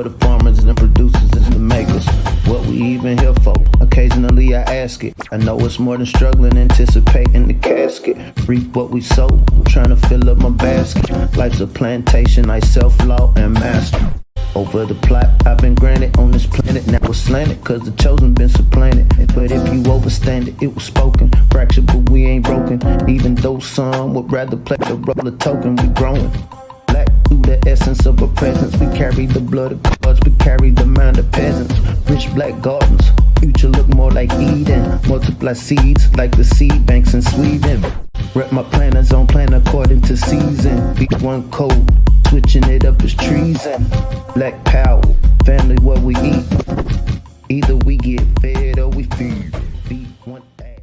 The farmers and the producers and the makers, what we even here for? Occasionally I ask it. I know it's more than struggling, anticipating the casket. Reap what we sow, trying to fill up my basket. Life's a plantation, I self-law and master. Over the plot I've been granted on this planet. Now it's slanted, cause the chosen been supplanted. But if you overstand it, it was spoken. Fractured, but we ain't broken. Even though some would rather play the role of token, we growing. Black through the essence of a presence. We carry the blood of gods, we carry the mind of peasants. Rich black gardens, future look more like Eden. Multiply seeds like the seed banks in Sweden. Rep my planners on plan according to season. Beat one code, switching it up is treason. Black power, family what we eat. Either we get fed or we feed. Beat one thing.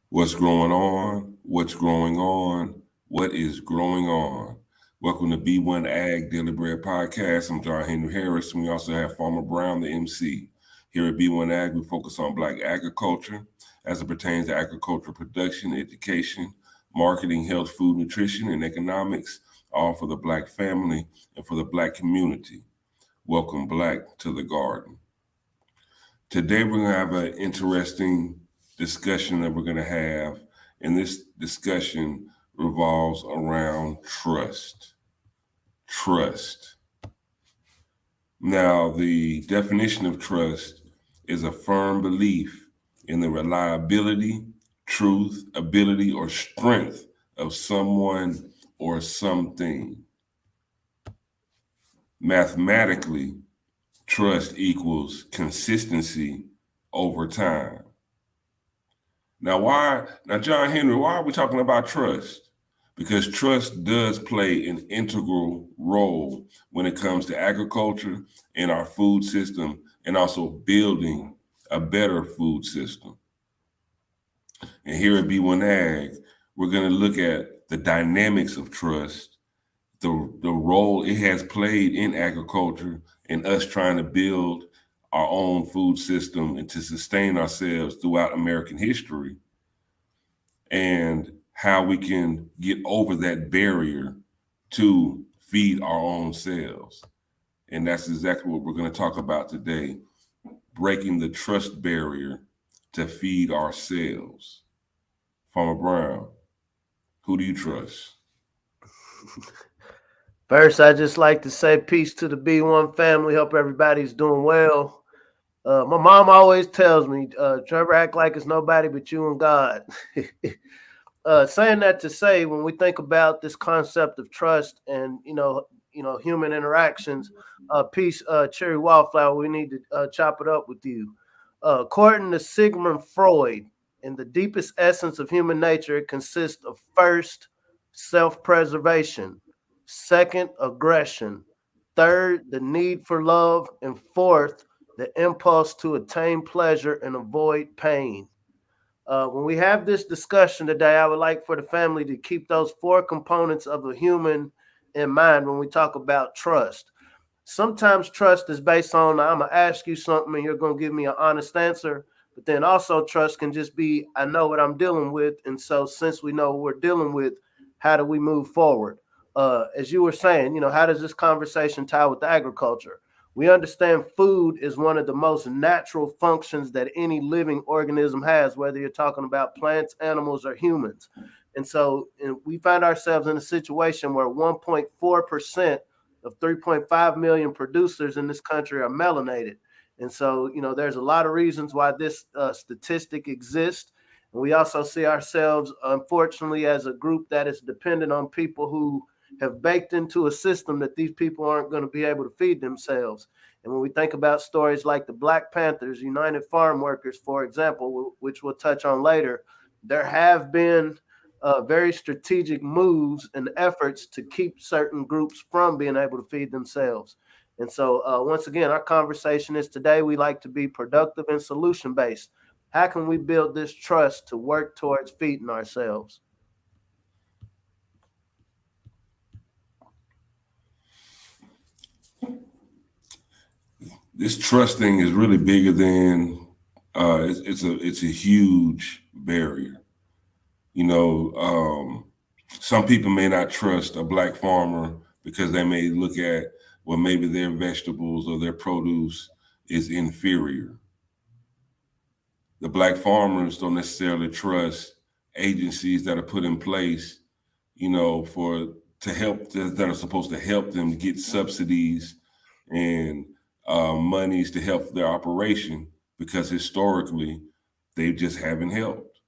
What's going on? What's growing on? What is growing on? Welcome to B1 Ag Daily Bread Podcast. I'm John Henry Harris, and we also have Farmer Brown, the MC. Here at B1 Ag, we focus on Black agriculture as it pertains to agricultural production, education, marketing, health, food, nutrition, and economics, all for the Black family and for the Black community. Welcome, Black, to the garden. Today, we're going to have an interesting discussion that we're going to have, and this discussion revolves around trust. Trust. Now, the definition of trust is a firm belief in the reliability, truth, ability, or strength of someone or something. Mathematically, trust equals consistency over time. Now, John Henry, why are we talking about trust? Because trust does play an integral role when it comes to agriculture and our food system, and also building a better food system. And here at B1 Ag, we're going to look at the dynamics of trust, the role it has played in agriculture and us trying to build our own food system and to sustain ourselves throughout American history, and how we can get over that barrier to feed our own selves. And that's exactly what we're going to talk about today, breaking the trust barrier to feed ourselves. Farmer Brown, who do you trust? First, I just like to say peace to the B1 family. Hope everybody's doing well. My mom always tells me, Trevor, act like it's nobody but you and God. Saying that to say, when we think about this concept of trust and human interactions, peace, Cherry Wildflower, we need to chop it up with you. According to Sigmund Freud, in the deepest essence of human nature, it consists of first, self-preservation, second, aggression, third, the need for love, and fourth, the impulse to attain pleasure and avoid pain. When we have this discussion today, I would like for the family to keep those four components of a human in mind when we talk about trust. Sometimes trust is based on, I'm going to ask you something and you're going to give me an honest answer. But then also trust can just be, I know what I'm dealing with. And so since we know what we're dealing with, how do we move forward? As you were saying, how does this conversation tie with agriculture? We understand food is one of the most natural functions that any living organism has, whether you're talking about plants, animals, or humans. And so we find ourselves in a situation where 1.4% of 3.5 million producers in this country are melanated. And so, there's a lot of reasons why this statistic exists. And we also see ourselves, unfortunately, as a group that is dependent on people who have baked into a system that these people aren't going to be able to feed themselves. And when we think about stories like the Black Panthers, United Farm Workers, for example, which we'll touch on later, there have been very strategic moves and efforts to keep certain groups from being able to feed themselves. And so once again, our conversation is today, we like to be productive and solution-based. How can we build this trust to work towards feeding ourselves? This trust thing is really bigger than it's a huge barrier. Some people may not trust a Black farmer because they may look at well, maybe their vegetables or their produce is inferior. The Black farmers don't necessarily trust agencies that are put in place, to help that are supposed to help them get subsidies and monies to help their operation, because historically they just haven't helped.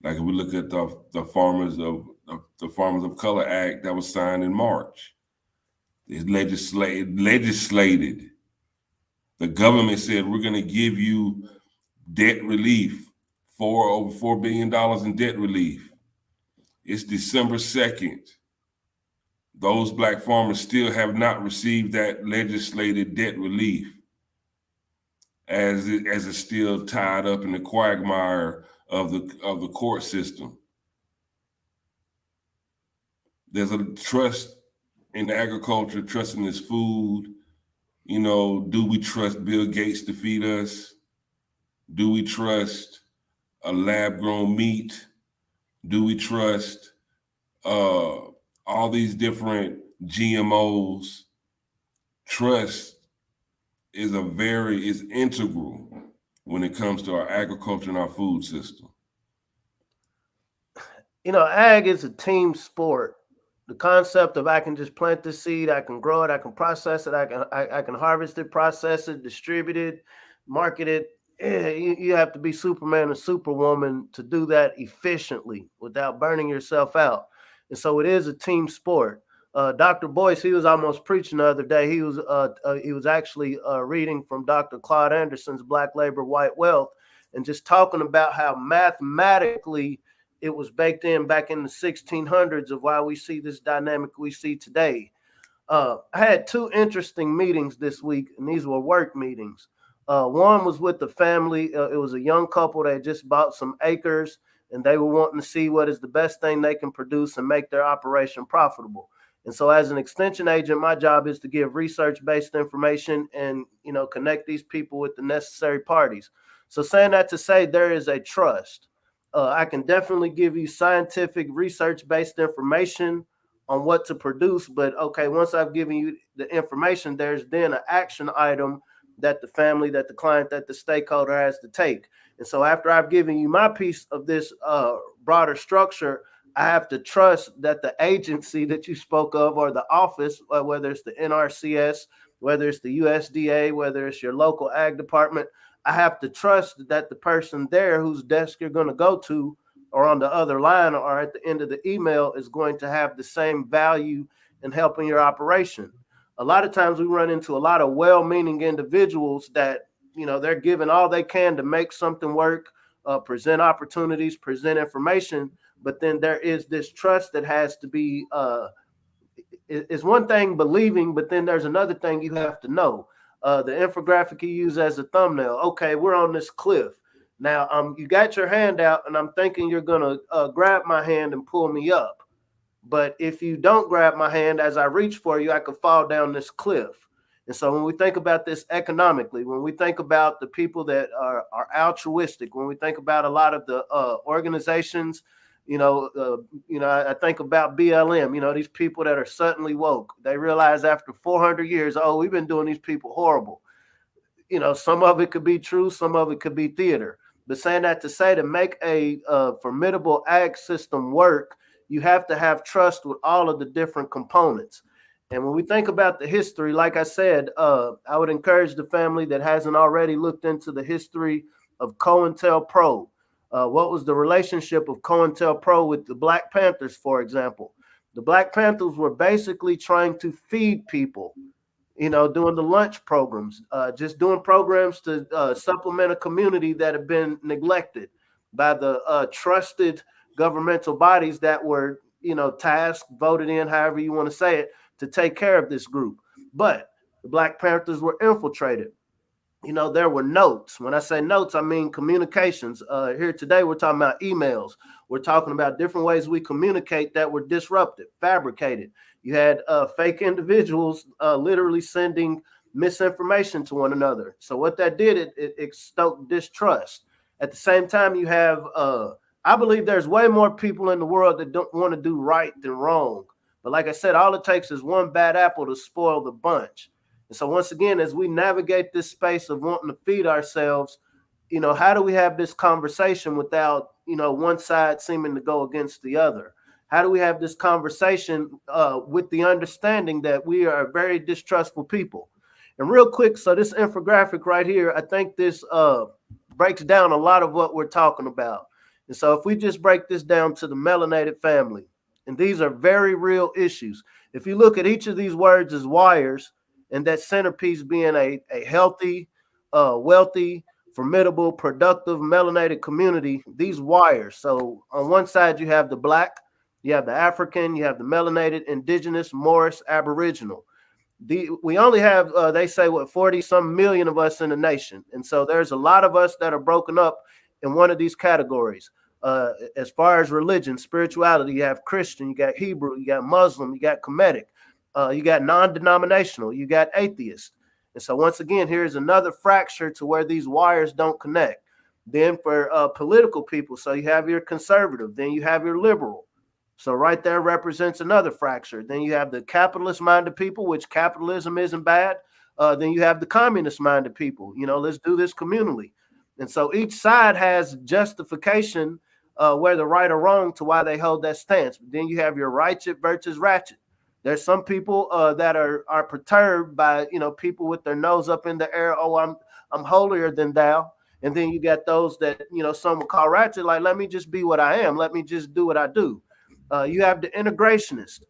Like if we look at the Farmers of Color Act that was signed in March, it's legislated. The government said we're going to give you debt relief, over $4 billion in debt relief. It's December 2nd. Those Black farmers still have not received that legislated debt relief, as it's still tied up in the quagmire of the court system. There's a trust in agriculture, trust in this food. Do we trust Bill Gates to feed us? Do we trust a lab-grown meat? Do we trust all these different GMOs? Trust is integral when it comes to our agriculture and our food system. Ag is a team sport. The concept of I can just plant the seed, I can grow it, I can process it, I can harvest it, process it, distribute it, market it. You have to be Superman or Superwoman to do that efficiently without burning yourself out. And so it is a team sport. Dr. Boyce, he was almost preaching the other day. He was actually reading from Dr. Claude Anderson's Black Labor, White Wealth, and just talking about how mathematically it was baked in back in the 1600s of why we see this dynamic we see today. I had two interesting meetings this week, and these were work meetings. One was with the family. It was a young couple that had just bought some acres, and they were wanting to see what is the best thing they can produce and make their operation profitable. And so as an extension agent, my job is to give research-based information and, connect these people with the necessary parties. So saying that to say there is a trust. I can definitely give you scientific research-based information on what to produce, but okay, once I've given you the information, there's then an action item that the family, that the client, that the stakeholder has to take. And so after I've given you my piece of this broader structure, I have to trust that the agency that you spoke of, or the office, whether it's the NRCS, whether it's the USDA, whether it's your local ag department, I have to trust that the person there whose desk you're going to go to, or on the other line, or at the end of the email, is going to have the same value in helping your operation. A lot of times we run into a lot of well-meaning individuals that, they're giving all they can to make something work, present opportunities, present information, but then there is this trust that has to be, it's one thing believing, but then there's another thing you have to know. The infographic you use as a thumbnail. Okay, we're on this cliff. Now, you got your hand out, and I'm thinking you're going to grab my hand and pull me up. But if you don't grab my hand as I reach for you, I could fall down this cliff. And so when we think about this economically, when we think about the people that are altruistic, when we think about a lot of the organizations, I think about BLM, these people that are suddenly woke. They realize after 400 years, we've been doing these people horrible. Some of it could be true, some of it could be theater. But saying that to say, to make a formidable ag system work, you have to have trust with all of the different components. And when we think about the history, like I said, I would encourage the family that hasn't already looked into the history of COINTELPRO. What was the relationship of COINTELPRO with the Black Panthers, for example? The Black Panthers were basically trying to feed people, doing the lunch programs, just doing programs to supplement a community that had been neglected by the trusted governmental bodies that were, tasked, voted in, however you want to say it, to take care of this group. But the Black Panthers were infiltrated. There were notes. When I say notes, I mean communications. Here today, we're talking about emails. We're talking about different ways we communicate that were disrupted, fabricated. You had fake individuals literally sending misinformation to one another. So what that did, it stoked distrust. At the same time, you have, I believe there's way more people in the world that don't want to do right than wrong. But like I said, all it takes is one bad apple to spoil the bunch. And so once again, as we navigate this space of wanting to feed ourselves, how do we have this conversation without, one side seeming to go against the other? How do we have this conversation with the understanding that we are a very distrustful people? And real quick, so this infographic right here, I think this breaks down a lot of what we're talking about. And so if we just break this down to the melanated family, and these are very real issues. If you look at each of these words as wires, and that centerpiece being a healthy, wealthy, formidable, productive, melanated community, these wires. So on one side, you have the Black, you have the African, you have the melanated, indigenous, Morris, Aboriginal. We only have, they say, 40-some million of us in the nation. And so there's a lot of us that are broken up in one of these categories. As far as religion, spirituality, you have Christian, you got Hebrew, you got Muslim, you got Kemetic, you got non-denominational, you got atheist. And so once again, here's another fracture to where these wires don't connect. Then for political people, so you have your conservative, then you have your liberal. So right there represents another fracture. Then you have the capitalist-minded people, which capitalism isn't bad. Then you have the communist-minded people. Let's do this communally. And so each side has justification, whether right or wrong, to why they hold that stance. Then you have your righteous versus ratchet. There's some people that are perturbed by people with their nose up in the air. Oh, I'm holier than thou. And then you got those that some would call ratchet, like, let me just be what I am. Let me just do what I do. You have the integrationist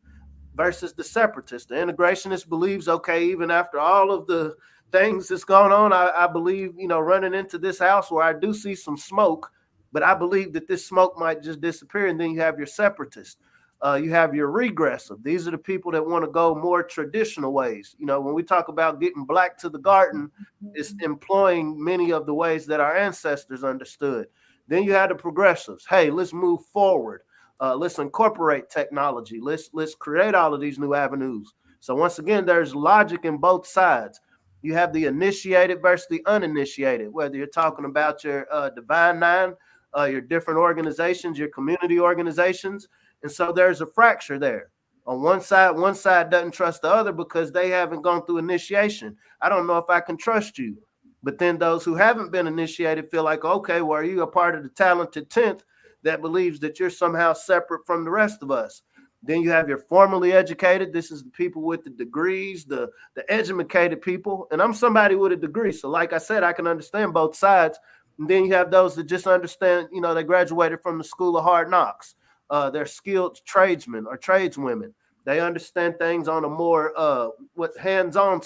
versus the separatist. The integrationist believes, okay, even after all of the things that's going on, I believe, running into this house where I do see some smoke, but I believe that this smoke might just disappear. And then you have your separatist. You have your regressive. These are the people that want to go more traditional ways. When we talk about getting black to the garden, it's employing many of the ways that our ancestors understood. Then you have the progressives. Hey, let's move forward. Let's incorporate technology. Let's create all of these new avenues. So once again, there's logic in both sides. You have the initiated versus the uninitiated, whether you're talking about your Divine Nine, your different organizations, your community organizations. And so there's a fracture there. On one side doesn't trust the other because they haven't gone through initiation. I don't know if I can trust you. But then those who haven't been initiated feel like, okay, well, are you a part of the talented 10th that believes that you're somehow separate from the rest of us? Then you have your formally educated. This is the people with the degrees, the educated people. And I'm somebody with a degree. So like I said, I can understand both sides. And then you have those that just understand, they graduated from the school of hard knocks. They're skilled tradesmen or tradeswomen. They understand things on a more hands-on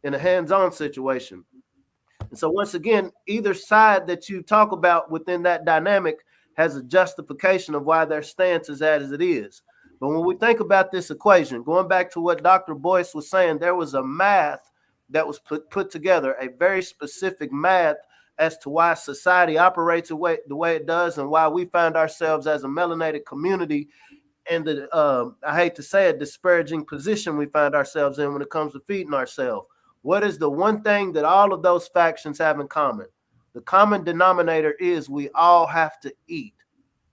in a hands-on situation. And so once again, either side that you talk about within that dynamic has a justification of why their stance is as it is. But when we think about this equation, going back to what Dr. Boyce was saying, there was a math that was put together, a very specific math as to why society operates the way it does and why we find ourselves as a melanated community and the, I hate to say it, disparaging position we find ourselves in when it comes to feeding ourselves. What is the one thing that all of those factions have in common? The common denominator is we all have to eat.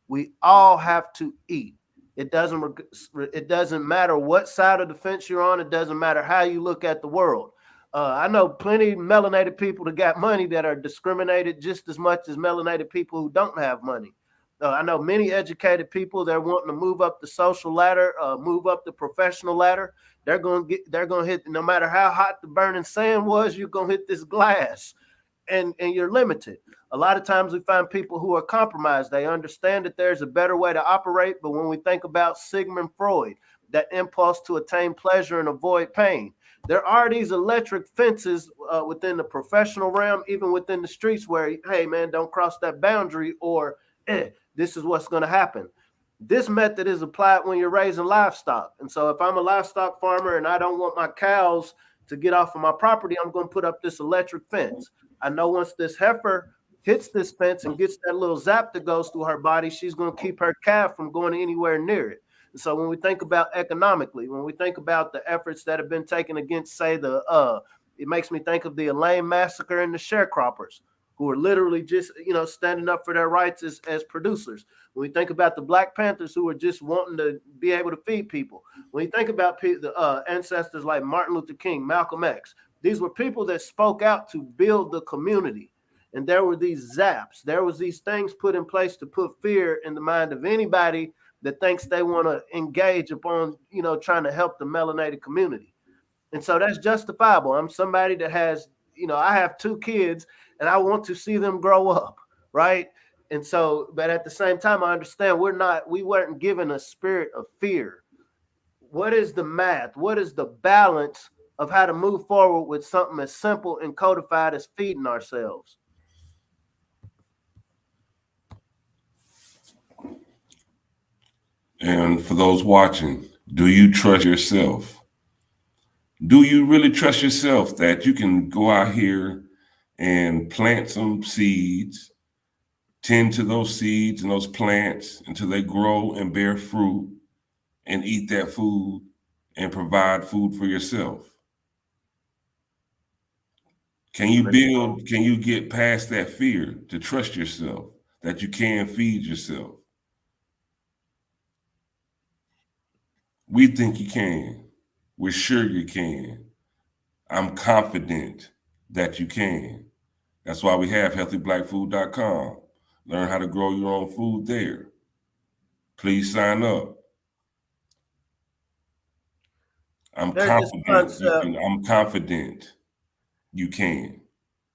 We all have to eat. It doesn't matter what side of the fence you're on. It doesn't matter how you look at the world. I know plenty of melanated people that got money that are discriminated just as much as melanated people who don't have money. I know many educated people that are wanting to move up the social ladder, move up the professional ladder. They're going to hit, no matter how hot the burning sand was, you're going to hit this glass, and you're limited. A lot of times we find people who are compromised. They understand that there's a better way to operate, but when we think about Sigmund Freud, that impulse to attain pleasure and avoid pain, there are these electric fences within the professional realm, even within the streets where, hey, man, don't cross that boundary, or this is what's going to happen. This method is applied when you're raising livestock. And so if I'm a livestock farmer and I don't want my cows to get off of my property, I'm going to put up this electric fence. I know once this heifer hits this fence and gets that little zap that goes through her body, she's going to keep her calf from going anywhere near it. And so when we think about economically, when we think about the efforts that have been taken against, say, it makes me think of the Elaine massacre and the sharecroppers. who are literally just, standing up for their rights as producers. When we think about the Black Panthers who are just wanting to be able to feed people, when you think about the ancestors like Martin Luther King, Malcolm X, these were people that spoke out to build the community. And there were these zaps, there was these things put in place to put fear in the mind of anybody that thinks they want to engage upon, trying to help the melanated community. And so that's justifiable. I'm somebody that has, I have 2 kids and I want to see them grow up, right? And so, but at the same time, I understand we weren't given a spirit of fear. What is the math? What is the balance of how to move forward with something as simple and codified as feeding ourselves? And for those watching, do you trust yourself? Do you really trust yourself that you can go out here and plant some seeds, tend to those seeds and those plants until they grow and bear fruit, and eat that food and provide food for yourself? Can you get past that fear to trust yourself that you can feed yourself? We think you can. We're sure you can. I'm confident that you can. That's why we have healthyblackfood.com. Learn how to grow your own food there. Please sign up. I'm confident you can.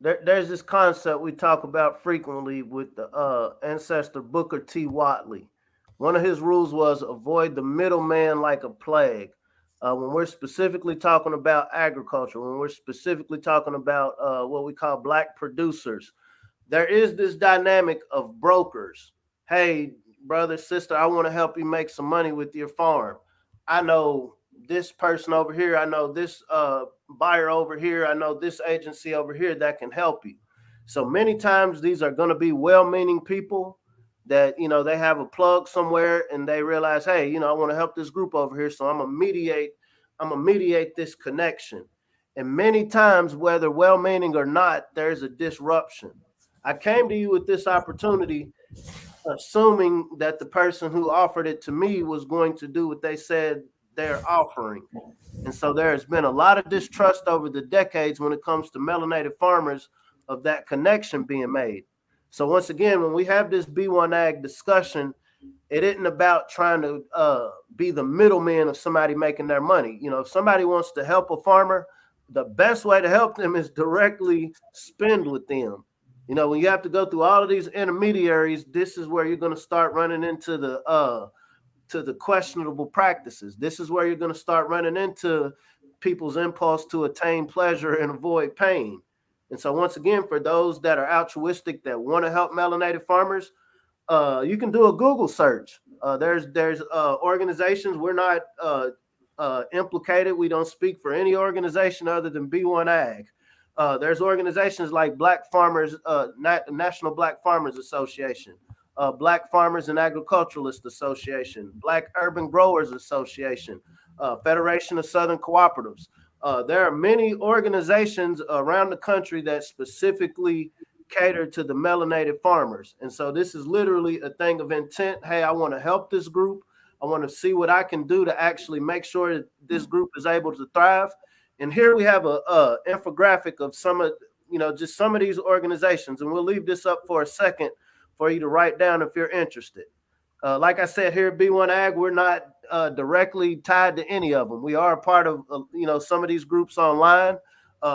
There's this concept we talk about frequently with the ancestor Booker T. Watley. One of his rules was avoid the middleman like a plague. When we're specifically talking about agriculture, when we're specifically talking about what we call Black producers, there is this dynamic of brokers. Hey, brother, sister, I want to help you make some money with your farm. I know this person over here. I know this buyer over here. I know this agency over here that can help you. So many times these are going to be well-meaning people that, they have a plug somewhere and they realize, hey, I want to help this group over here. So I'm going to mediate this connection. And many times, whether well-meaning or not, there's a disruption. I came to you with this opportunity, assuming that the person who offered it to me was going to do what they said they're offering. And so there has been a lot of distrust over the decades when it comes to melanated farmers of that connection being made. So once again, when we have this B1 Ag discussion, it isn't about trying to be the middleman of somebody making their money. If somebody wants to help a farmer, the best way to help them is directly spend with them. When you have to go through all of these intermediaries, this is where you're going to start running into the questionable practices. This is where you're going to start running into people's impulse to attain pleasure and avoid pain. And so once again, for those that are altruistic that want to help melanated farmers, you can do a Google search. There's organizations. We're not implicated. We don't speak for any organization other than B1 Ag. There's organizations like Black Farmers, National Black Farmers Association, Black Farmers and Agriculturalists Association, Black Urban Growers Association, Federation of Southern Cooperatives. There are many organizations around the country that specifically cater to the melanated farmers. And so this is literally a thing of intent. Hey, I want to help this group. I want to see what I can do to actually make sure that this group is able to thrive. And here we have a infographic of some of, just some of these organizations. And we'll leave this up for a second for you to write down if you're interested. Like I said, here at B1 Ag, we're not directly tied to any of them. We are a part of, some of these groups online.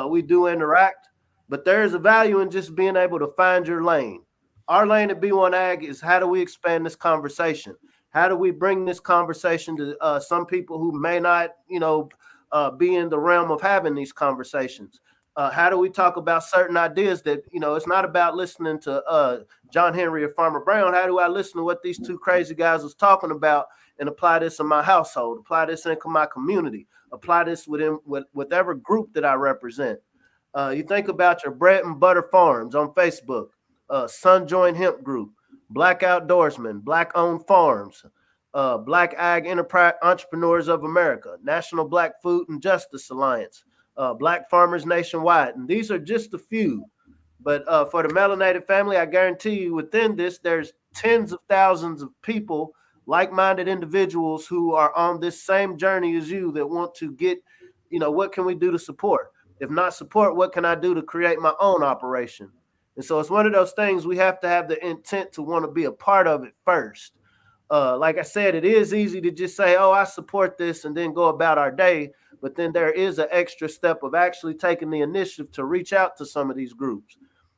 We do interact, but there is a value in just being able to find your lane. Our lane at B1 Ag is how do we expand this conversation? How do we bring this conversation to some people who may not, be in the realm of having these conversations? How do we talk about certain ideas that, it's not about listening to John Henry or Farmer Brown. How do I listen to what these two crazy guys was talking about and apply this in my household, apply this in my community, apply this within whatever group that I represent? You think about your bread and butter farms on Facebook, Sunjoin Hemp Group, Black Outdoorsmen, Black Owned Farms, Black Ag Enterprise Entrepreneurs of America, National Black Food and Justice Alliance, Black Farmers Nationwide. And these are just a few But for the melanated family, I guarantee you within this, there's tens of thousands of people, like-minded individuals who are on this same journey as you that want to get, what can we do to support? If not support, what can I do to create my own operation? And so it's one of those things we have to have the intent to want to be a part of it first. Like I said, it is easy to just say, oh, I support this and then go about our day. But then there is an extra step of actually taking the initiative to reach out to some of these groups.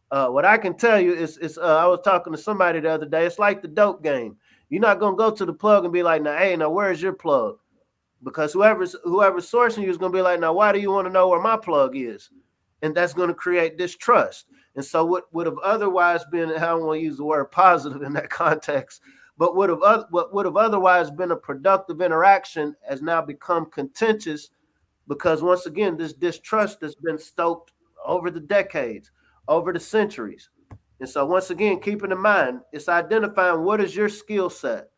What I can tell you is I was talking to somebody the other day. It's like the dope game. You're not going to go to the plug and be like, now, hey, now, where's your plug? Because whoever's sourcing you is going to be like, now, why do you want to know where my plug is? And that's going to create distrust. And so what would have otherwise been, I don't want to use the word positive in that context, but what would have otherwise been a productive interaction has now become contentious because, once again, this distrust has been stoked over the decades, over the centuries. And so, once again, keeping in mind, it's identifying what is your skill set.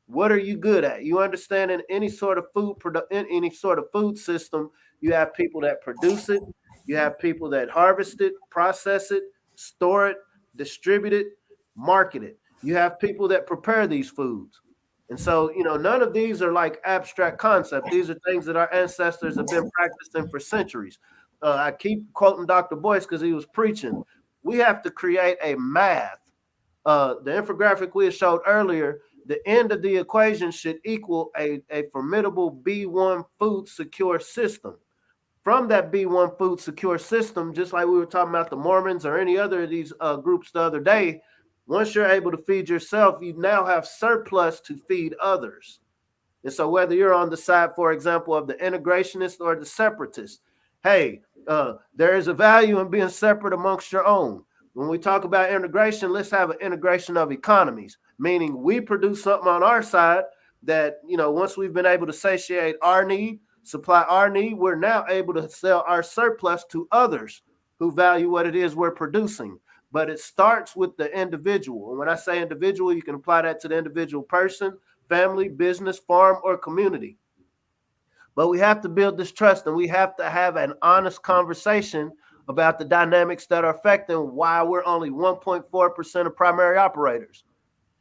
What are you good at? You understand in any sort of food system, you have people that produce it, you have people that harvest it, process it, store it, distribute it, market it. You have people that prepare these foods. And so, none of these are like abstract concepts. These are things that our ancestors have been practicing for centuries. I keep quoting Dr. Boyce because he was preaching. We have to create a math. The infographic we showed earlier, the end of the equation should equal a formidable B1 food secure system. From that B1 food secure system, just like we were talking about the Mormons or any other of these groups the other day, once you're able to feed yourself, you now have surplus to feed others. And so whether you're on the side, for example, of the integrationist or the separatist, hey, there is a value in being separate amongst your own. When we talk about integration, let's have an integration of economies, meaning we produce something on our side that, once we've been able to satiate our need, supply our need, we're now able to sell our surplus to others who value what it is we're producing. But it starts with the individual. And when I say individual, you can apply that to the individual person, family, business, farm, or community. But we have to build this trust, and we have to have an honest conversation about the dynamics that are affecting why we're only 1.4% of primary operators.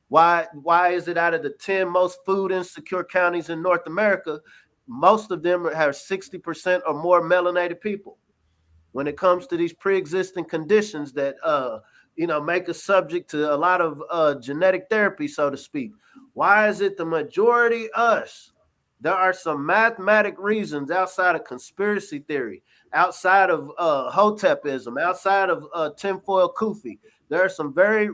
Why is it out of the 10 most food insecure counties in North America, most of them have 60% or more melanated people? When it comes to these pre-existing conditions that make us subject to a lot of genetic therapy, so to speak. Why is it the majority us? There are some mathematic reasons outside of conspiracy theory, outside of Hotepism, outside of tinfoil kufi. There are some very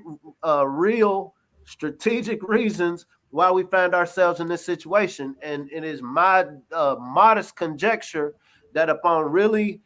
real strategic reasons why we find ourselves in this situation. And it is my modest conjecture that upon really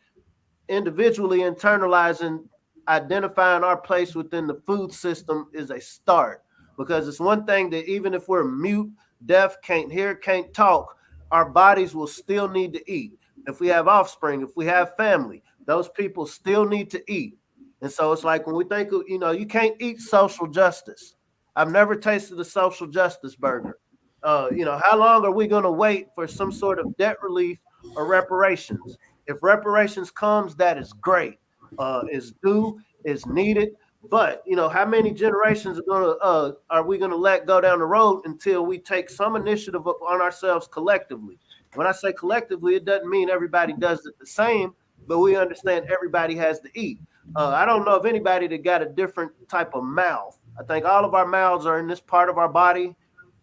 individually internalizing, identifying our place within the food system is a start. Because it's one thing that even if we're mute, deaf, can't hear, can't talk, our bodies will still need to eat. If we have offspring, if we have family, those people still need to eat. And so it's like when we think of, you can't eat social justice. I've never tasted a social justice burger. How long are we going to wait for some sort of debt relief or reparations? If reparations comes, that is great. Is due, is needed. But how many generations are we gonna let go down the road until we take some initiative on ourselves collectively? When I say collectively, it doesn't mean everybody does it the same, but we understand everybody has to eat. I don't know of anybody that got a different type of mouth. I think all of our mouths are in this part of our body.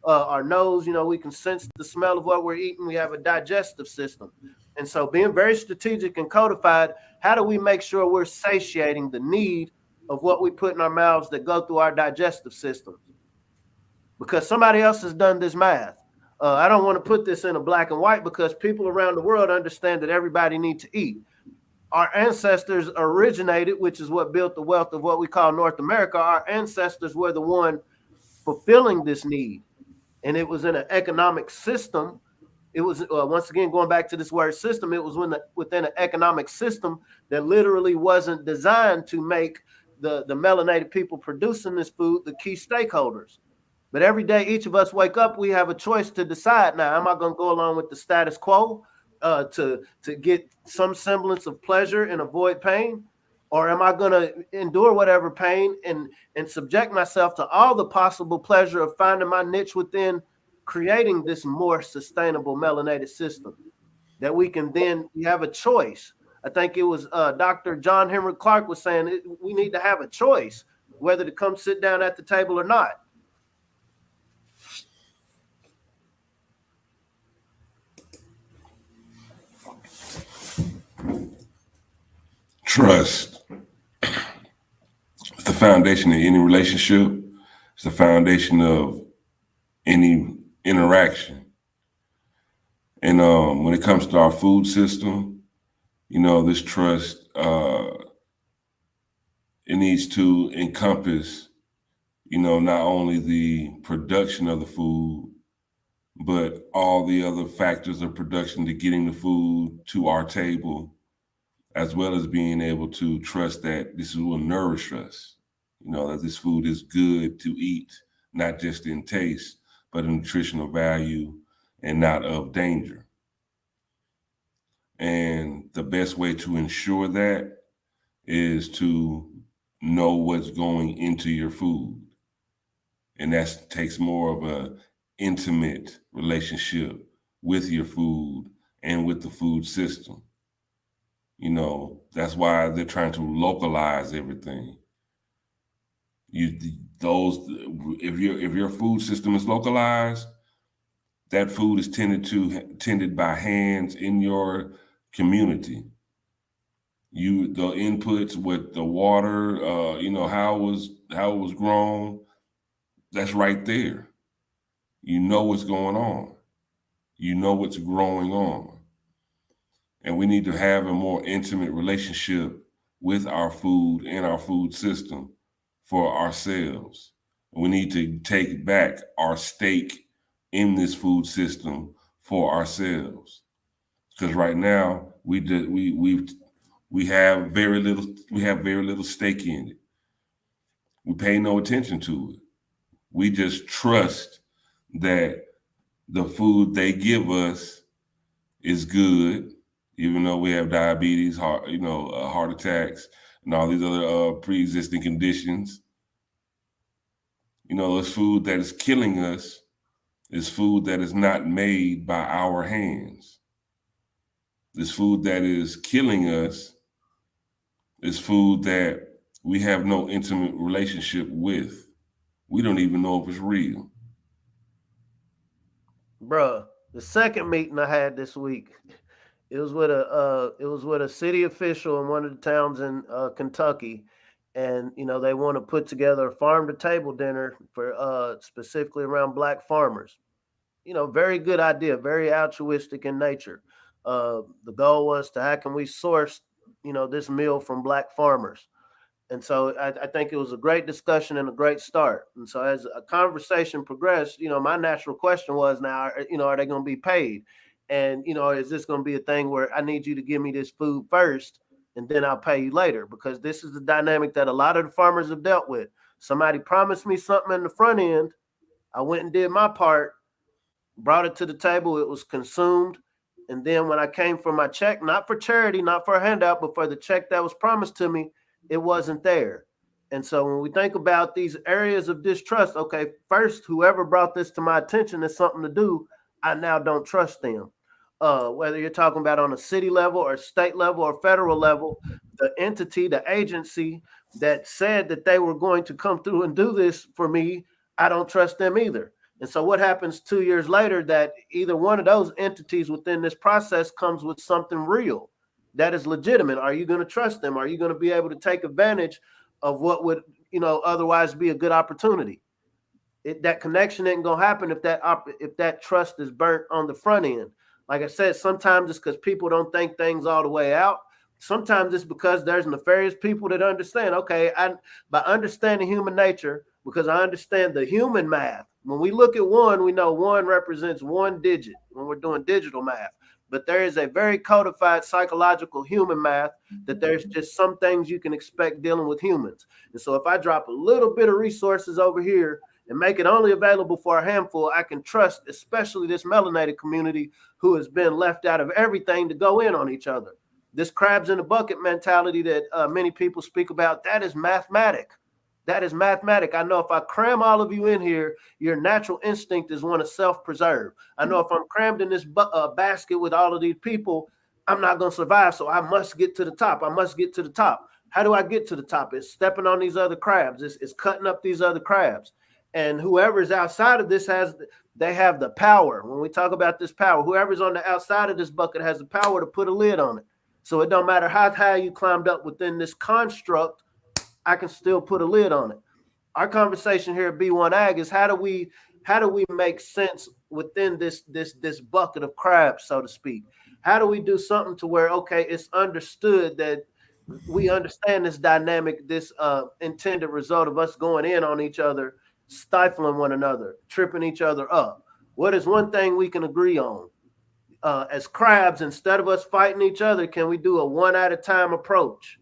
Our nose, we can sense the smell of what we're eating. We have a digestive system. And so being very strategic and codified, how do we make sure we're satiating the need of what we put in our mouths that go through our digestive systems? Because somebody else has done this math. I don't want to put this in a black and white because people around the world understand that everybody needs to eat. Our ancestors originated, which is what built the wealth of what we call North America. Our ancestors were the one fulfilling this need. And it was in an economic system. It was, once again, going back to this word system, it was within an economic system that literally wasn't designed to make the melanated people producing this food the key stakeholders. But every day, each of us wake up, we have a choice to decide now, am I going to go along with the status quo to get some semblance of pleasure and avoid pain? Or am I going to endure whatever pain and subject myself to all the possible pleasure of finding my niche within creating this more sustainable melanated system that we can then we have a choice. I think it was Dr. John Henry Clark was saying we need to have a choice whether to come sit down at the table or not. Trust is the foundation of any relationship. It's the foundation of any interaction. And when it comes to our food system, this trust, it needs to encompass, not only the production of the food, but all the other factors of production to getting the food to our table, as well as being able to trust that this will nourish us, that this food is good to eat, not just in taste, but in nutritional value and not of danger. And the best way to ensure that is to know what's going into your food. And that takes more of an intimate relationship with your food and with the food system. That's why they're trying to localize everything. If your food system is localized, that food is tended by hands in your community. The inputs with the water, how it was grown, that's right there. You know what's going on. You know what's growing on. And we need to have a more intimate relationship with our food and our food system for ourselves. We need to take back our stake in this food system for ourselves. Because right now we have very little stake in it. We pay no attention to it. We just trust that the food they give us is good, even though we have diabetes, heart attacks, and all these other pre-existing conditions. This food that is killing us is food that is not made by our hands. This food that is killing us is food that we have no intimate relationship with. We don't even know if it's real. Bruh, the second meeting I had this week, it was with a city official in one of the towns in Kentucky, and they want to put together a farm to table dinner for specifically around Black farmers. Very good idea, very altruistic in nature. The goal was to how can we source this meal from Black farmers. And so I think it was a great discussion and a great start. And so as a conversation progressed, my natural question was now, are they going to be paid? And, is this going to be a thing where I need you to give me this food first and then I'll pay you later? Because this is the dynamic that a lot of the farmers have dealt with. Somebody promised me something in the front end. I went and did my part, brought it to the table. It was consumed. And then when I came for my check, not for charity, not for a handout, but for the check that was promised to me, it wasn't there. And so when we think about these areas of distrust, okay, first, whoever brought this to my attention is something to do. I now don't trust them. Whether you're talking about on a city level or state level or federal level, the entity, the agency that said that they were going to come through and do this for me, I don't trust them either. And so what happens 2 years later that either one of those entities within this process comes with something real that is legitimate? Are you going to trust them? Are you going to be able to take advantage of what would, otherwise be a good opportunity? That connection ain't going to happen if that trust is burnt on the front end. Like I said, sometimes it's because people don't think things all the way out. Sometimes it's because there's nefarious people that understand, okay, by understanding human nature, because I understand the human math. When we look at one, we know one represents one digit when we're doing digital math. But there is a very codified psychological human math that there's just some things you can expect dealing with humans. And so if I drop a little bit of resources over here and make it only available for a handful, I can trust especially this melanated community who has been left out of everything to go in on each other. this crabs in the bucket mentality that many people speak about, that is mathematic. That is mathematic. I know if I cram all of you in here, your natural instinct is one to self-preserve. I know if I'm crammed in this basket with all of these people, I'm not going to survive. So I must get to the top. I must get to the top. How do I get to the top? It's stepping on these other crabs. It's cutting up these other crabs. And whoever is outside of this they have the power. When we talk about this power, whoever's on the outside of this bucket has the power to put a lid on it. So it don't matter how high you climbed up within this construct, I can still put a lid on it. Our conversation here at B1 Ag is how do we make sense within this bucket of crabs, so to speak? How do we do something to where, okay, it's understood that we understand this dynamic, this intended result of us going in on each other, stifling one another, tripping each other up? What is one thing we can agree on? As crabs, instead of us fighting each other, can we do a one at a time approach?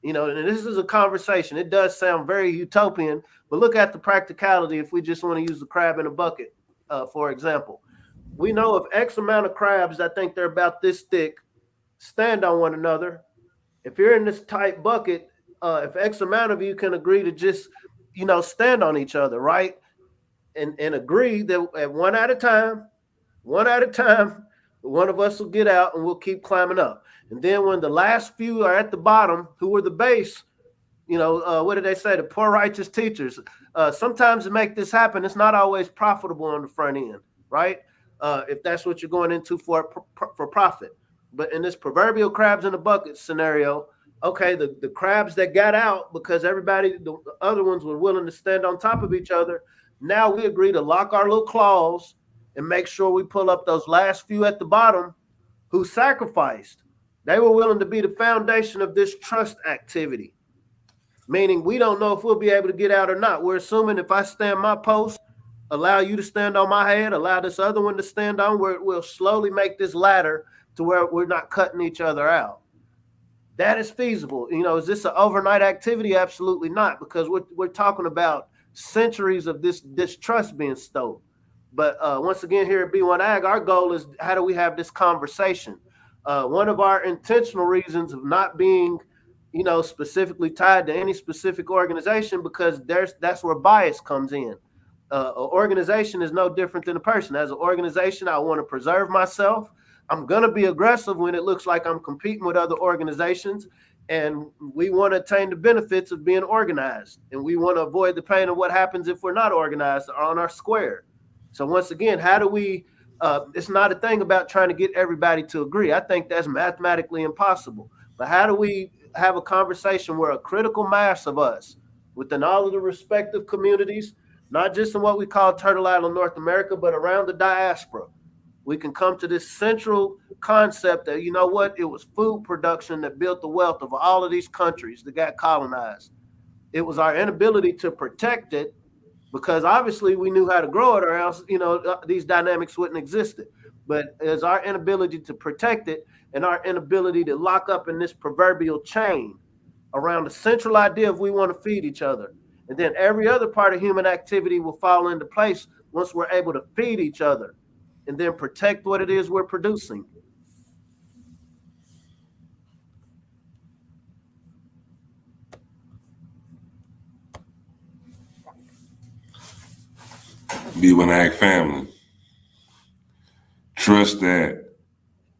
You know, and this is a conversation. It does sound very utopian, but look at the practicality. If we just want to use the crab in a bucket, for example, we know if X amount of crabs, I think they're about this thick, stand on one another. If you're in this tight bucket, if X amount of you can agree to just, you know, stand on each other, right? And agree that at one at a time, one of us will get out and we'll keep climbing up. And then when the last few are at the bottom, who are the base, you know, what did they say? The poor righteous teachers. Sometimes to make this happen, it's not always profitable on the front end, right? If that's what you're going into for profit. But in this proverbial crabs in the bucket scenario, okay, the crabs that got out because the other ones were willing to stand on top of each other. Now we agree to lock our little claws and make sure we pull up those last few at the bottom who sacrificed. They were willing to be the foundation of this trust activity, meaning we don't know if we'll be able to get out or not. We're assuming if I stand my post, allow you to stand on my head, allow this other one to stand on, we'll slowly make this ladder to where we're not cutting each other out. That is feasible. You know, is this an overnight activity? Absolutely not, because we're talking about centuries of this trust being stolen. But once again, here at B1 Ag, our goal is how do we have this conversation? One of our intentional reasons of not being, you know, specifically tied to any specific organization, because that's where bias comes in. An organization is no different than a person. As an organization, I want to preserve myself. I'm going to be aggressive when it looks like I'm competing with other organizations. And we want to attain the benefits of being organized. And we want to avoid the pain of what happens if we're not organized or on our square. So once again, how do we, it's not a thing about trying to get everybody to agree. I think that's mathematically impossible. But how do we have a conversation where a critical mass of us within all of the respective communities, not just in what we call Turtle Island, North America, but around the diaspora, we can come to this central concept that, you know what, it was food production that built the wealth of all of these countries that got colonized. It was our inability to protect it, because obviously we knew how to grow it, or else, you know, these dynamics wouldn't exist. But it's our inability to protect it and our inability to lock up in this proverbial chain around the central idea of we want to feed each other. And then every other part of human activity will fall into place once we're able to feed each other and then protect what it is we're producing. B1 Ag family, trust that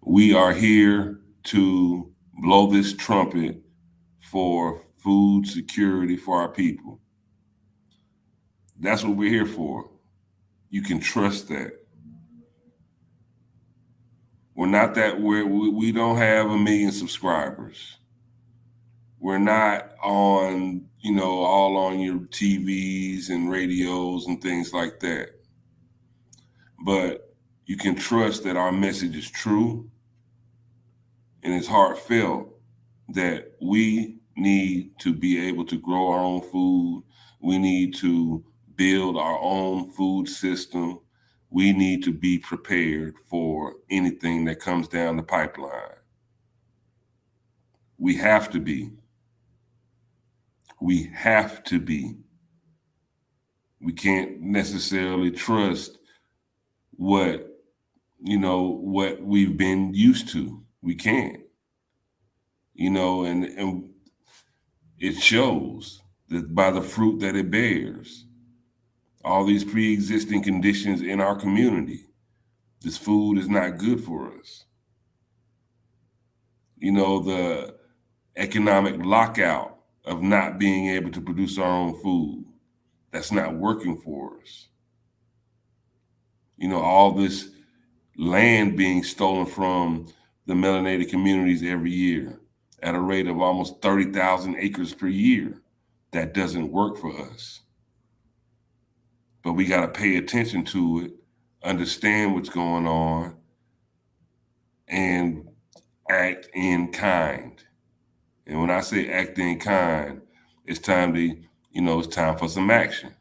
we are here to blow this trumpet for food security for our people. That's what we're here for. You can trust that. We're not that we don't have 1 million subscribers. We're not on, you know, all on your TVs and radios and things like that. But you can trust that our message is true and it's heartfelt, that we need to be able to grow our own food. We need to build our own food system. We need to be prepared for anything that comes down the pipeline. We have to be. We have to be. We can't necessarily trust what we've been used to. We can't. and it shows that by the fruit that it bears. All these pre-existing conditions in our community, this food is not good for us. The economic lockout of not being able to produce our own food, that's not working for us. All this land being stolen from the melanated communities every year at a rate of almost 30,000 acres per year, that doesn't work for us. But we got to pay attention to it, understand what's going on, and act in kind. And when I say act in kind, it's time for some action.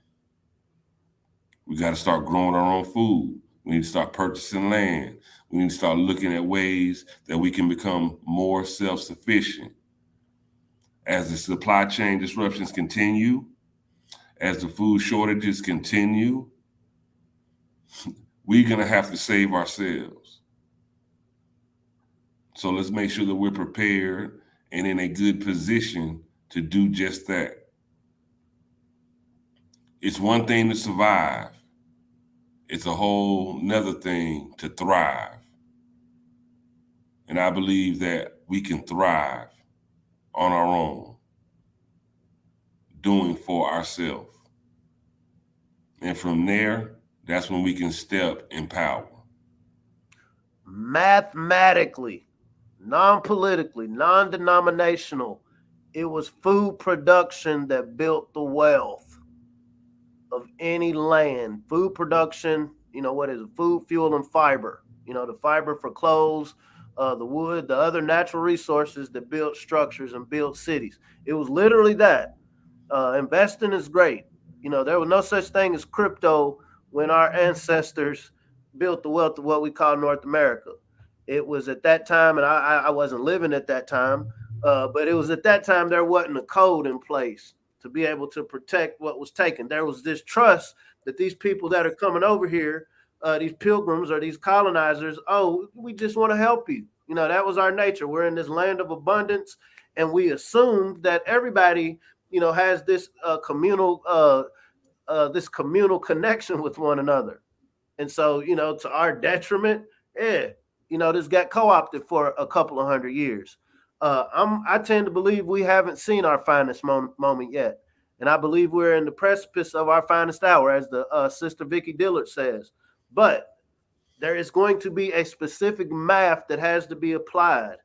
We got to start growing our own food. We need to start purchasing land. We need to start looking at ways that we can become more self-sufficient. As the supply chain disruptions continue, as the food shortages continue, we're going to have to save ourselves. So let's make sure that we're prepared and in a good position to do just that. It's one thing to survive. It's a whole nother thing to thrive. And I believe that we can thrive on our own, doing for ourselves. And from there, that's when we can step in power. Mathematically, non-politically, non-denominational, it was food production that built the wealth of any land. Food production, what is it? Food, fuel, and fiber. The fiber for clothes, the wood, the other natural resources that build structures and build cities. It was literally that. Investing is great. There was no such thing as crypto when our ancestors built the wealth of what we call North America. It was at that time, and I wasn't living at that time, but it was at that time there wasn't a code in place to be able to protect what was taken. There was this trust that these people that are coming over here, these pilgrims or these colonizers, we just want to help you. That was our nature. We're in this land of abundance, and we assumed that everybody, has this communal connection with one another. And so, to our detriment, this got co-opted for a couple of 100 years. I tend to believe we haven't seen our finest moment yet. And I believe we're in the precipice of our finest hour, as the Sister Vicky Dillard says. But there is going to be a specific math that has to be applied.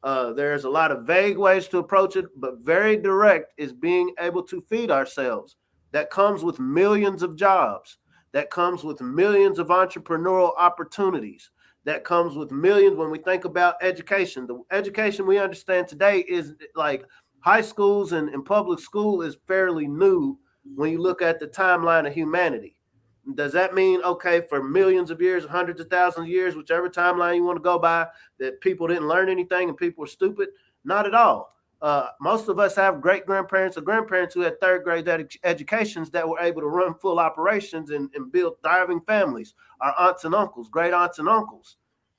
There's a lot of vague ways to approach it, but very direct is being able to feed ourselves. That comes with millions of jobs. That comes with millions of entrepreneurial opportunities. That comes with millions when we think about education. The education we understand today is like high schools and public school is fairly new when you look at the timeline of humanity. Does that mean, okay, for millions of years, hundreds of thousands of years, whichever timeline you want to go by, that people didn't learn anything and people were stupid? Not at all. Most of us have great-grandparents or grandparents who had third grade educations that were able to run full operations and build thriving families. Our aunts and uncles, great aunts and uncles.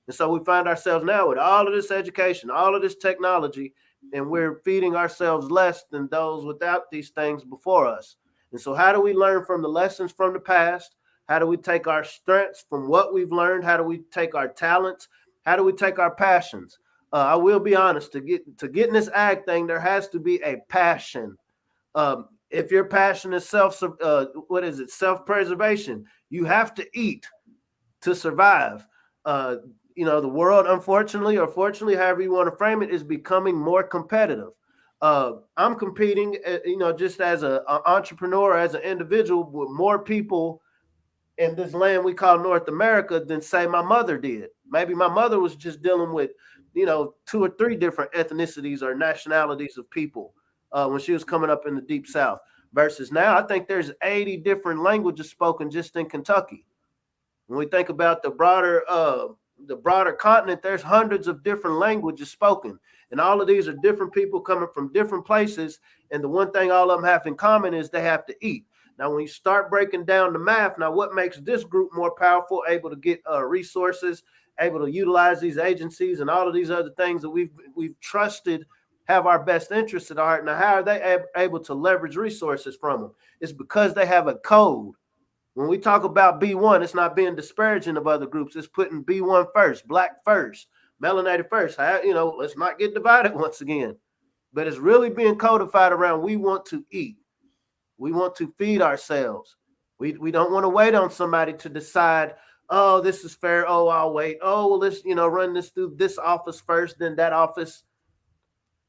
And so we find ourselves now with all of this education, all of this technology, and we're feeding ourselves less than those without these things before us. And so how do we learn from the lessons from the past? How do we take our strengths from what we've learned? How do we take our talents? How do we take our passions? I will be honest, to get in this ag thing, there has to be a passion. If your passion is self-preservation, you have to eat to survive. The world, unfortunately, or fortunately, however you want to frame it, is becoming more competitive. I'm competing, just as an entrepreneur, as an individual, with more people in this land we call North America than, say, my mother did. Maybe my mother was just dealing with, 2 or 3 different ethnicities or nationalities of people when she was coming up in the Deep South. Versus now, I think there's 80 different languages spoken just in Kentucky. When we think about the broader continent, there's hundreds of different languages spoken. And all of these are different people coming from different places. And the one thing all of them have in common is they have to eat. Now, when you start breaking down the math, now what makes this group more powerful, able to get resources, able to utilize these agencies and all of these other things that we've trusted have our best interests at heart. Now, how are they able to leverage resources from them? It's because they have a code. When we talk about B1, it's not being disparaging of other groups. It's putting B1 first, black first, melanated first. Let's not get divided once again. But it's really being codified around we want to eat. We want to feed ourselves. We don't want to wait on somebody to decide, oh, this is fair. Oh, I'll wait. Oh, well, let's, run this through this office first, then that office.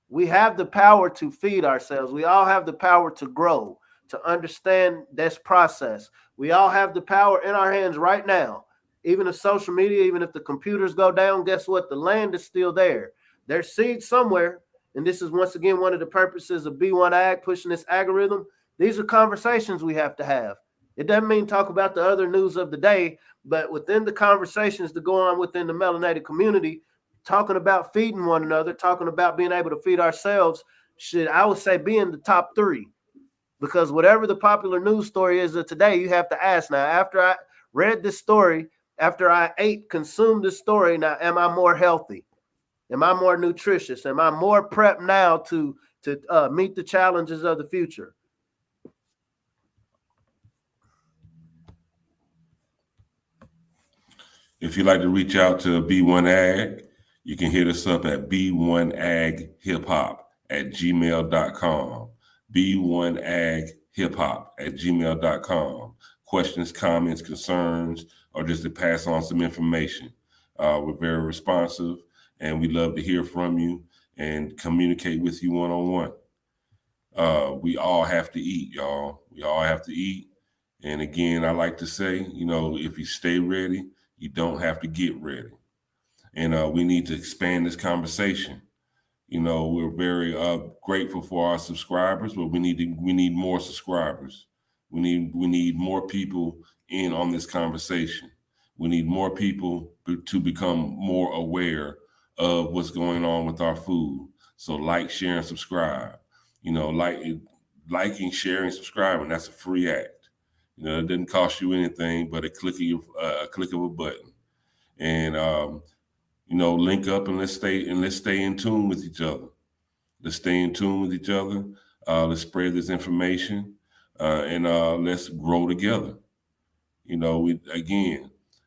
We have the power to feed ourselves. We all have the power to grow, to understand this process. We all have the power in our hands right now. Even if social media, even if the computers go down, guess what? The land is still there. There's seeds somewhere. And this is once again one of the purposes of B1 Ag, pushing this algorithm. These are conversations we have to have. It doesn't mean talk about the other news of the day, but within the conversations that go on within the melanated community, talking about feeding one another, talking about being able to feed ourselves should, I would say, be in the top 3. Because whatever the popular news story is of today, you have to ask now, after I read this story, after I consumed this story, now, am I more healthy? Am I more nutritious? Am I more prepped now to meet the challenges of the future? If you'd like to reach out to B1 Ag, you can hit us up at b1aghiphop@gmail.com. b1aghiphop@gmail.com. Questions, comments, concerns, or just to pass on some information. We're very responsive, and we love to hear from you and communicate with you one-on-one. We all have to eat, y'all. We all have to eat. And again, I like to say, if you stay ready, you don't have to get ready. And we need to expand this conversation. We're very grateful for our subscribers, but we need more subscribers. We need more people in on this conversation. We need more people to become more aware of what's going on with our food. So like, share, and subscribe. Liking, sharing, subscribing, that's a free act. It doesn't cost you anything but a click of a button. And link up and let's stay in tune with each other. Let's stay in tune with each other. Let's spread this information, and let's grow together.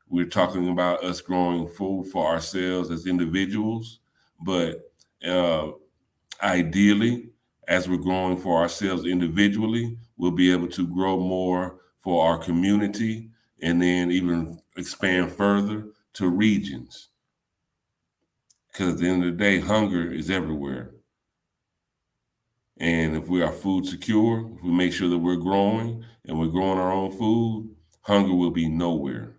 We're talking about us growing food for ourselves as individuals, but ideally, as we're growing for ourselves individually, we'll be able to grow more for our community and then even expand further to regions. Because at the end of the day, hunger is everywhere. And if we are food secure, if we make sure that we're growing and we're growing our own food, hunger will be nowhere.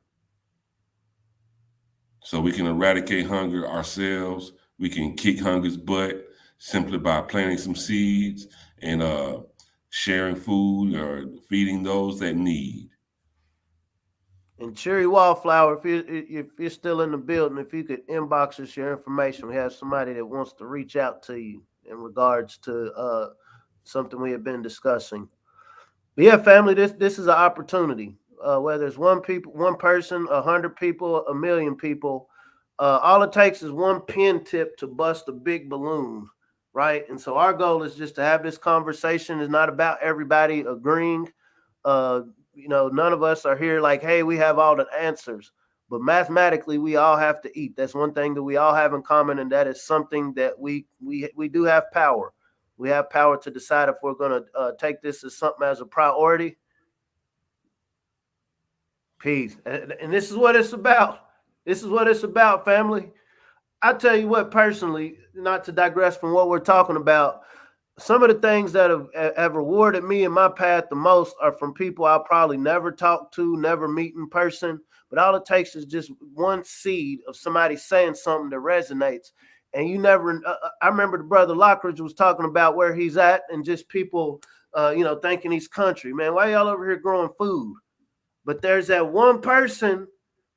So we can eradicate hunger ourselves. We can kick hunger's butt simply by planting some seeds and sharing food or feeding those that need. And Cherry Wallflower, if you're still in the building, if you could inbox us your information, we have somebody that wants to reach out to you in regards to something we have been discussing. But yeah, family, this is an opportunity. Whether it's one person, 100 people, 1,000,000 people, all it takes is one pen tip to bust a big balloon, right? And so our goal is just to have this conversation. It's not about everybody agreeing. None of us are here like, hey, we have all the answers. But mathematically, we all have to eat. That's one thing that we all have in common, and that is something that we do have power. We have power to decide if we're going to take this as something as a priority. Peace. And this is what it's about. This is what it's about, family. I tell you what, personally, not to digress from what we're talking about, some of the things that have rewarded me in my path the most are from people I'll probably never talk to, never meet in person. But all it takes is just one seed of somebody saying something that resonates. And you never, I remember the brother Lockridge was talking about where he's at and just people, thinking he's country. Man, why y'all over here growing food? But there's that one person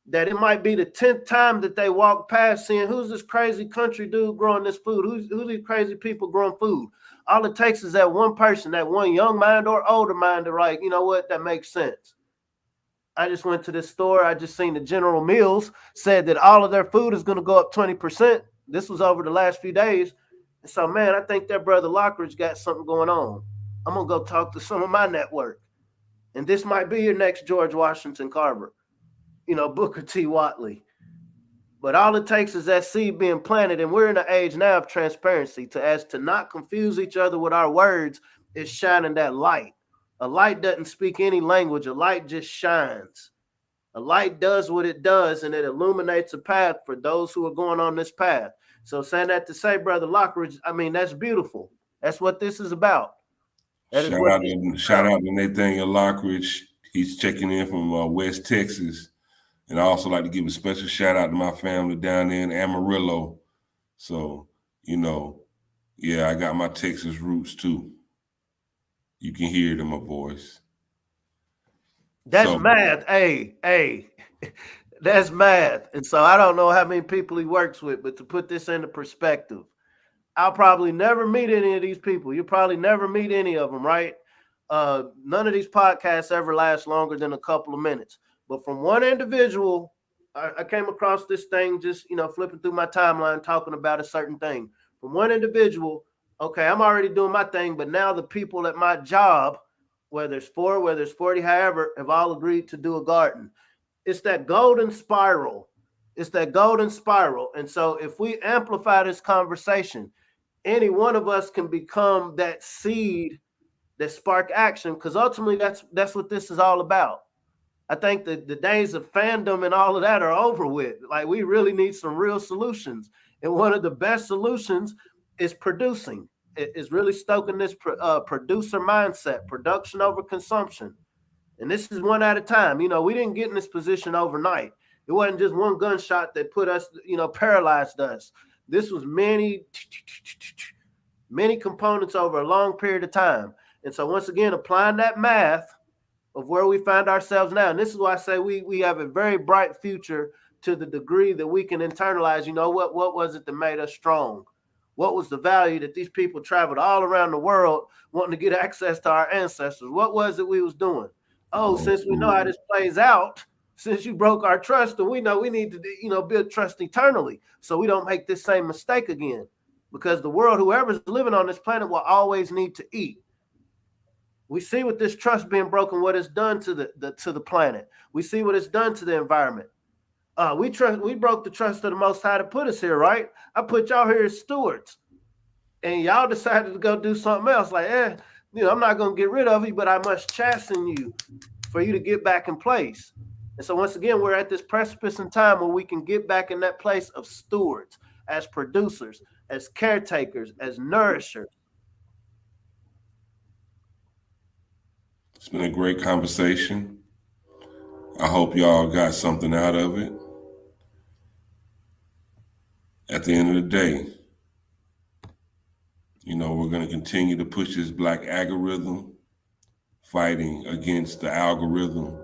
that it might be the 10th time that they walk past saying, who's this crazy country dude growing this food? Who's these crazy people growing food? All it takes is that one person, that one young mind or older mind to like, you know what, that makes sense. I just went to this store. I just seen the General Mills said that all of their food is going to go up 20%. This was over the last few days. So, man, I think that brother Lockridge got something going on. I'm going to go talk to some of my network. And this might be your next George Washington Carver, Booker T. Watley. But all it takes is that seed being planted. And we're in an age now of transparency to not confuse each other with our words is shining that light. A light doesn't speak any language. A light just shines. A light does what it does, and it illuminates a path for those who are going on this path. So saying that to say, Brother Lockridge, I mean, that's beautiful. That's what this is about. Shout out to Nathaniel Lockridge. He's checking in from West Texas. And I also like to give a special shout out to my family down there in Amarillo. So, I got my Texas roots too. You can hear it in my voice. That's math. Hey, that's math. And so I don't know how many people he works with, but to put this into perspective, I'll probably never meet any of these people. You'll probably never meet any of them, right? None of these podcasts ever last longer than a couple of minutes. But from one individual, I came across this thing just, flipping through my timeline, talking about a certain thing. From one individual, okay, I'm already doing my thing, but now the people at my job, whether it's 4, whether it's 40, however, have all agreed to do a garden. It's that golden spiral. It's that golden spiral. And so if we amplify this conversation, any one of us can become that seed that spark action, because ultimately that's what this is all about. I think that the days of fandom and all of that are over with. Like, we really need some real solutions. And one of the best solutions is producing. Is really stoking this producer mindset, production over consumption. And this is one at a time. We didn't get in this position overnight. It wasn't just one gunshot that put us, paralyzed us. This was many components over a long period of time. And so once again, applying that math of where we find ourselves now. And this is why I say we have a very bright future to the degree that we can internalize, what was it that made us strong? What was the value that these people traveled all around the world wanting to get access to our ancestors? What was it we was doing? Oh, since we know how this plays out, since you broke our trust, and we know we need to, build trust eternally so we don't make this same mistake again. Because the world, whoever's living on this planet, will always need to eat. We see with this trust being broken, what it's done to the planet. We see what it's done to the environment. We broke the trust of the Most High to put us here, right? I put y'all here as stewards, and y'all decided to go do something else. Like, I'm not going to get rid of you, but I must chasten you for you to get back in place. And so once again, we're at this precipice in time where we can get back in that place of stewards, as producers, as caretakers, as nourishers. It's been a great conversation. I hope y'all got something out of it. At the end of the day, we're going to continue to push this black algorithm, fighting against the algorithm.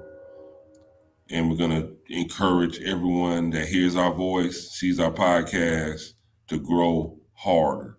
And we're going to encourage everyone that hears our voice, sees our podcast, to grow harder.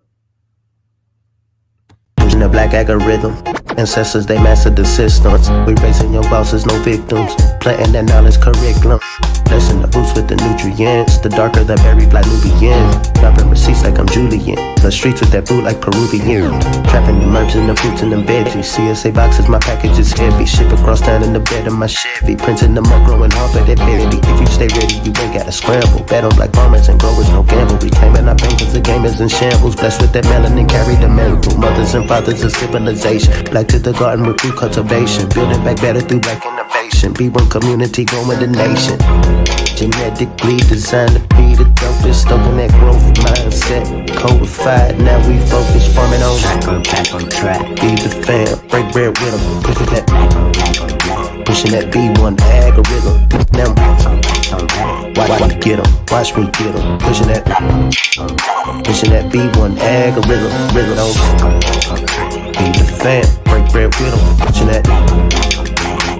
Using the black algorithm, ancestors, they mastered the systems. We raising your bosses, no victims. Planting that knowledge curriculum. Blessing the roots with the nutrients. The darker the berry, black Nubian. Dropping receipts like I'm Julian. The streets with that food like Peruvian. Trapping the herbs and the fruits and the veggies. CSA boxes, my package is heavy. Ship across town in the bed of my Chevy. Printing them up, growing hard for that baby. If you stay ready, you ain't gotta scramble. Bet on black farmers and growers, no gamble. Reclaiming our pain cause the game is in shambles. Blessed with that melanin, carry the miracle. Mothers and fathers of civilization. Black to the garden with food cultivation. Building back better through black innovation. Be one community, growing the nation. Genetically designed to be the dopest. Stoking that growth mindset. Codified, now we focus. Farming on track on track. Be the fam, break bread with them. Pushing that B1 algorithm. Now watch me get them. Watch me get them. Pushing that B1 algorithm. Be the fam, break bread with them.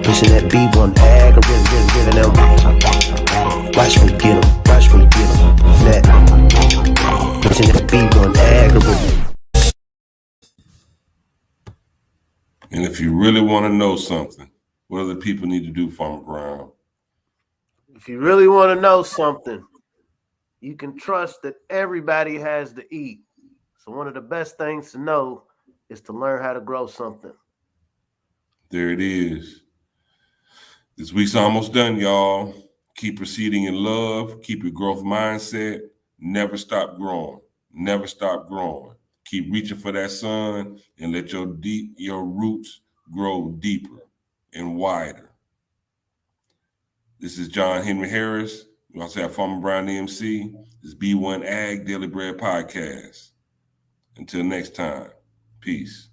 Pushing that B1 algorithm. Watch me get them. Watch me get them. Pushing that B1 algorithm. And if you really want to know something, what do the people need to do, Farmer Brown? If you really want to know something, you can trust that everybody has to eat. So one of the best things to know is to learn how to grow something. There it is. This week's almost done, y'all. Keep proceeding in love. Keep your growth mindset. Never stop growing. Never stop growing. Keep reaching for that sun and let your roots grow deeper and wider. This is John Henry Harris. We also have Farmer Brown MC. This is B1 Ag Daily Bread Podcast. Until next time, peace.